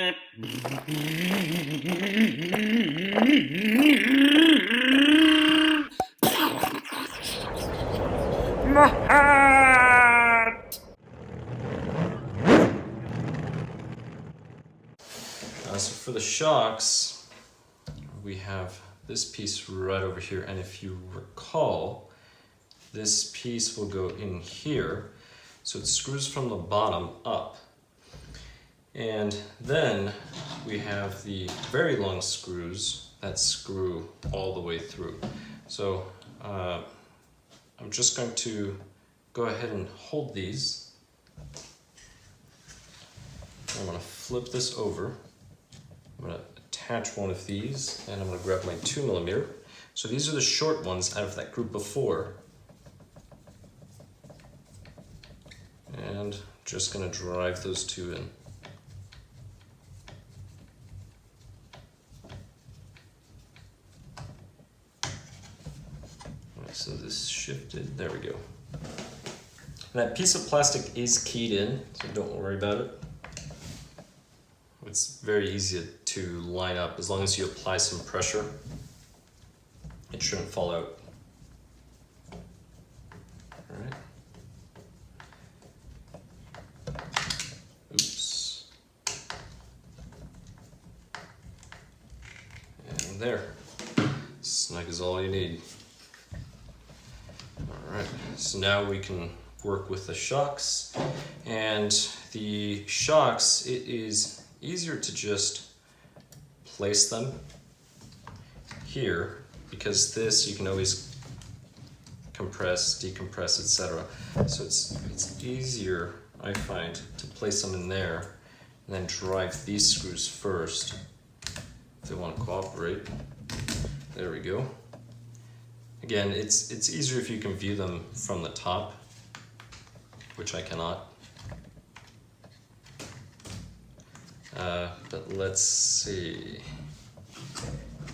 So for the shocks, we have this piece right over here, and if you recall, this piece will go in here, so it screws from the bottom up. And then we have the very long screws that screw all the way through. So I'm just going to go ahead and hold these. I'm going to flip this over. I'm going to attach one of these, and I'm going to grab my 2mm. So these are the short ones out of that group before. And just going to drive those two in. Right, so this shifted, there we go. And that piece of plastic is keyed in, so don't worry about it. It's very easy to line up as long as you apply some pressure. It shouldn't fall out. All right. Oops. And there. Snug is all you need. All right. So now we can work with the shocks. And the shocks, it is easier to just place them here, because this you can always compress, decompress, etc. So it's easier, I find, to place them in there and then drive these screws first if they want to cooperate. There we go. Again, it's easier if you can view them from the top, which I cannot. But let's see.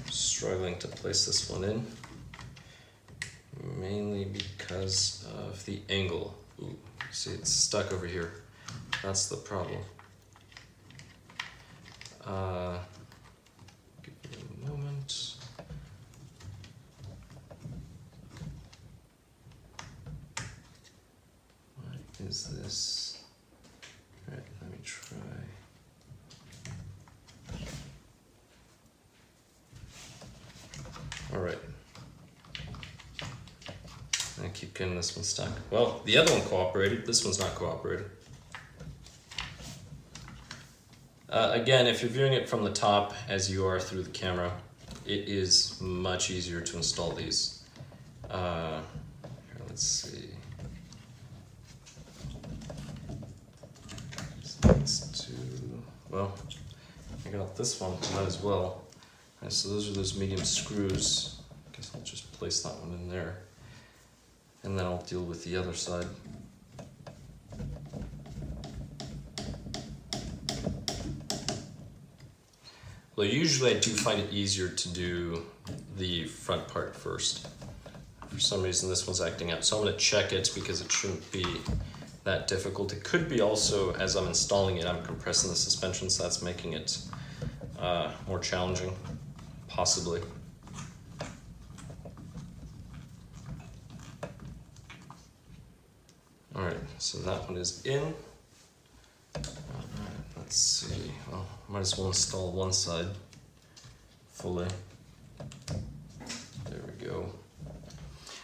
Struggling to place this one in, mainly because of the angle. Ooh, see, it's stuck over here. That's the problem. Give me a moment. What is this? All right, let me try. All right. I keep getting this one stuck. Well, the other one cooperated. This one's not cooperated. Again, if you're viewing it from the top as you are through the camera, it is much easier to install these. Here, let's see. Let's do, well, I got this one, might as well. Right, so those are those medium screws. I guess I'll just place that one in there. And then I'll deal with the other side. Well, usually I do find it easier to do the front part first. For some reason this one's acting out. So I'm going to check it because it shouldn't be that difficult. It could be also, as I'm installing it, I'm compressing the suspension, so that's making it more challenging. Possibly. All right, so that one is in. All right, let's see. Well, might as well install one side fully. There we go.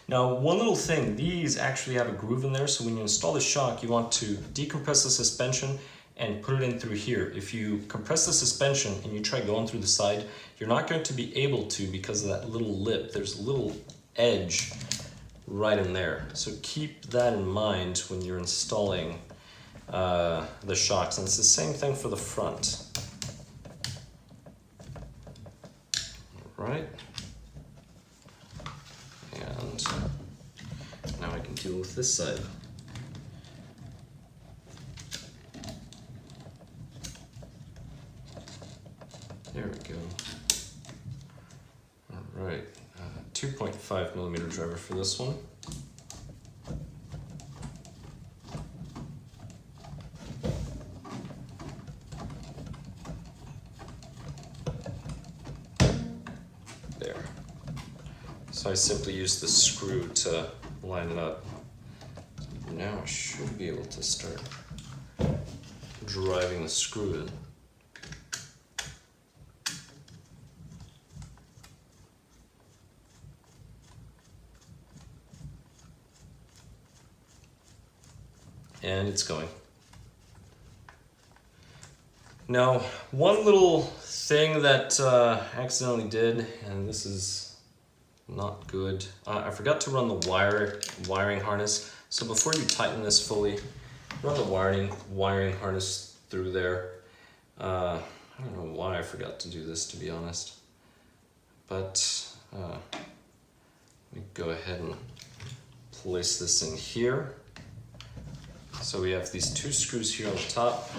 Now, one little thing, these actually have a groove in there, so when you install the shock, you want to decompress the suspension and put it in through here. If you compress the suspension and you try going through the side, you're not going to be able to because of that little lip. There's a little edge right in there. So keep that in mind when you're installing the shocks. And it's the same thing for the front. All right. And now I can deal with this side. There we go. All right, 2.5mm driver for this one. So I simply use the screw to line it up. Now I should be able to start driving the screw in. And it's going. Now, one little thing that I accidentally did, and this is not good, I forgot to run the wiring harness. So before you tighten this fully, run the wiring harness through there. I don't know why I forgot to do this, to be honest, but let me go ahead and place this in here. So we have these two screws here on the top.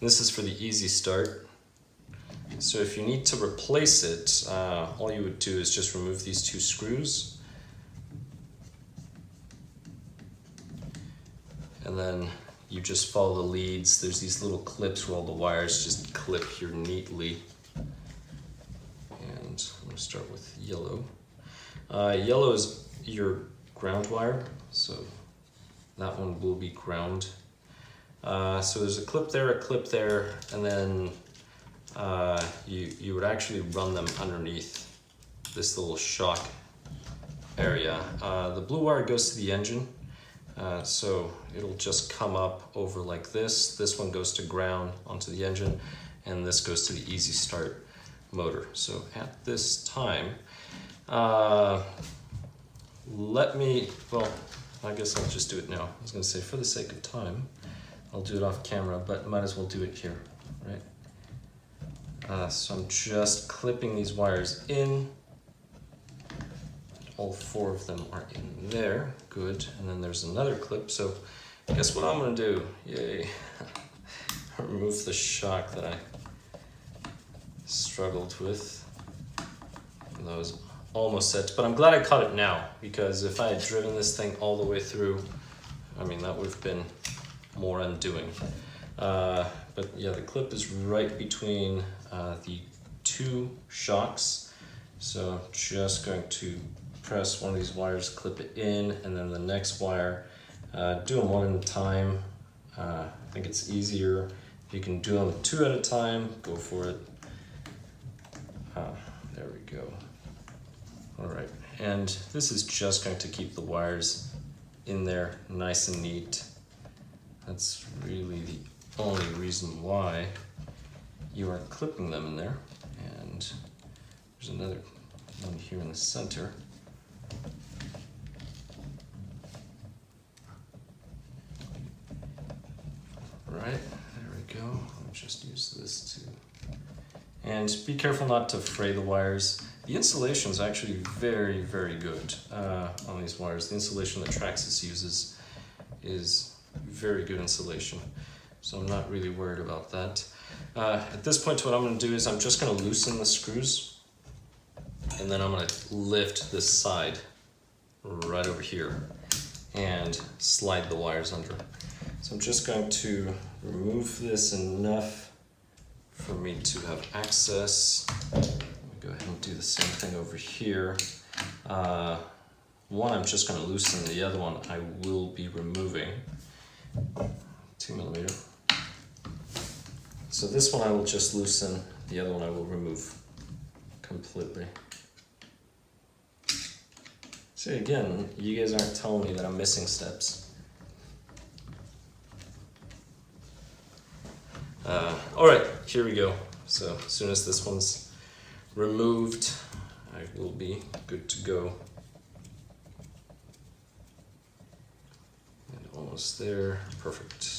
This is for the easy start. So if you need to replace it, all you would do is just remove these two screws. And then you just follow the leads. There's these little clips where all the wires just clip here neatly. And I'm gonna start with yellow. Yellow is your ground wire, so that one will be ground. So there's a clip there, and then you would actually run them underneath this little shock area. The blue wire goes to the engine, so it'll just come up over like this. This one goes to ground onto the engine, and this goes to the easy start motor. So at this time, I guess I'll just do it now. I was gonna say, for the sake of time, I'll do it off camera, but might as well do it here, right? So I'm just clipping these wires in. All four of them are in there, good. And then there's another clip, so guess what I'm gonna do? Yay. Remove the shock that I struggled with. That was almost set, but I'm glad I caught it now, because if I had driven this thing all the way through, I mean, that would have been more undoing. But yeah, the clip is right between the two shocks. So I'm just going to press one of these wires, clip it in, and then the next wire. Do them one at a time. I think it's easier. If you can do them two at a time, go for it. There we go. All right, and this is just going to keep the wires in there nice and neat. That's really the only reason why you are clipping them in there. And there's another one here in the center. Right, there we go. I'll just use this to... And be careful not to fray the wires. The insulation is actually very, very good on these wires. The insulation that Traxxas uses is very good insulation, so I'm not really worried about that. At this point, what I'm going to do is I'm just going to loosen the screws, and then I'm going to lift this side right over here and slide the wires under. So I'm just going to remove this enough for me to have access. Let me go ahead and do the same thing over here. One I'm just going to loosen, the other one I will be removing. 2mm. So this one I will just loosen, the other one I will remove completely. See, again, you guys aren't telling me that I'm missing steps. All right, here we go. So as soon as this one's removed, I will be good to go. And almost there, perfect.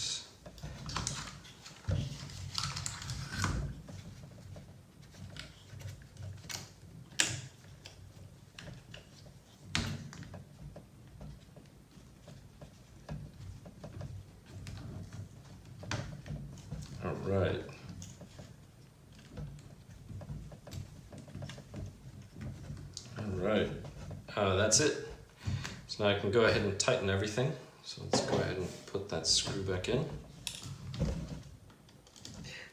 All right. All right. That's it. So now I can go ahead and tighten everything. So let's go ahead and put that screw back in.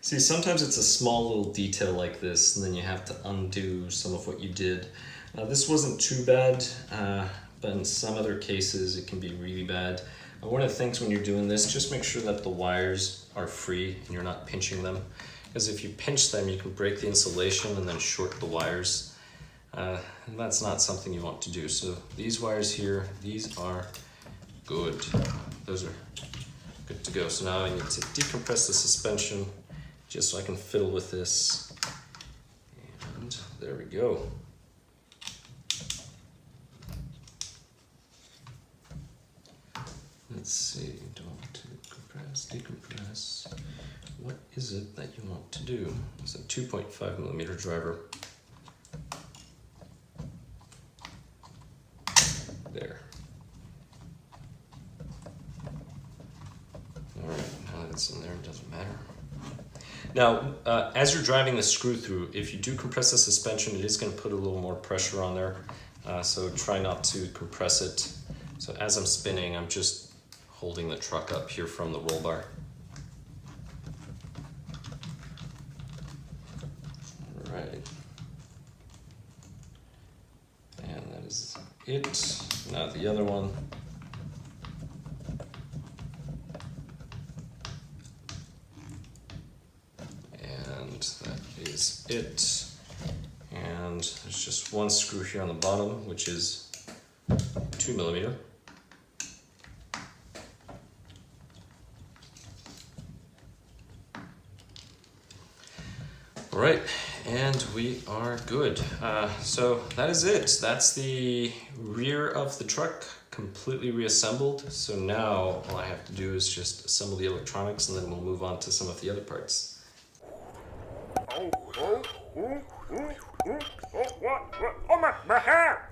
See, sometimes it's a small little detail like this, and then you have to undo some of what you did. This wasn't too bad, but in some other cases it can be really bad. One of the things when you're doing this, just make sure that the wires are free and you're not pinching them. Because if you pinch them, you can break the insulation and then short the wires. And that's not something you want to do. So these wires here, these are good. Those are good to go. So now I need to decompress the suspension just so I can fiddle with this. And there we go. Let's see, don't want to compress, decompress. What is it that you want to do? It's a 2.5mm driver. There. All right, now that it's in there, it doesn't matter. Now, as you're driving the screw through, if you do compress the suspension, it is going to put a little more pressure on there. So try not to compress it. So as I'm spinning, I'm just holding the truck up here from the roll bar. All right. And that is it. Now the other one. And that is it. And there's just one screw here on the bottom, which is 2mm. All right, and we are good. So that is it. That's the rear of the truck completely reassembled. So now all I have to do is just assemble the electronics, and then we'll move on to some of the other parts. Oh, my hair!